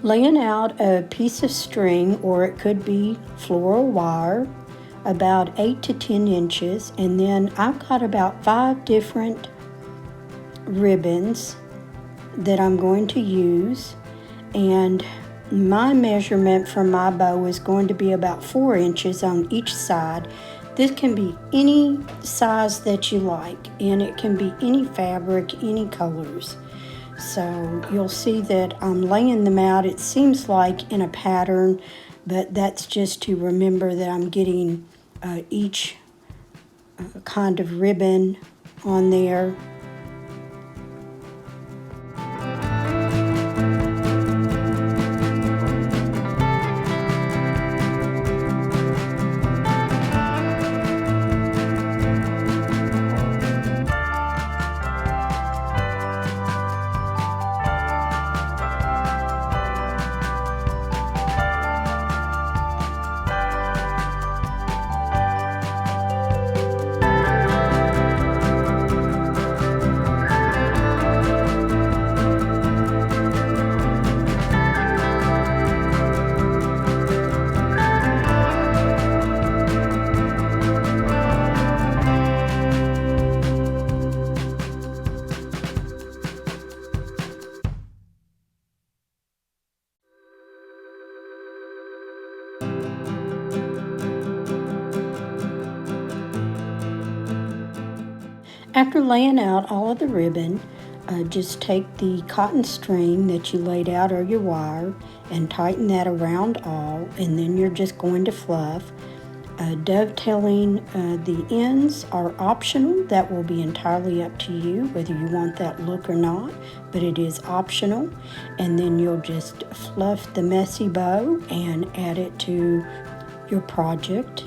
Laying out a piece of string, or it could be floral wire, about 8 to 10 inches, and then I've got about 5 different ribbons that I'm going to use, and my measurement for my bow is going to be about 4 inches on each side. This can be any size that you like, and it can be any fabric, any colors. So you'll see that I'm laying them out, it seems like in a pattern, but that's just to remember that I'm getting each kind of ribbon on there. After laying out all of the ribbon, just take the cotton string that you laid out or your wire and tighten that around all, and then you're just going to fluff. Dovetailing the ends are optional. That will be entirely up to you whether you want that look or not, but it is optional. And then you'll just fluff the messy bow and add it to your project.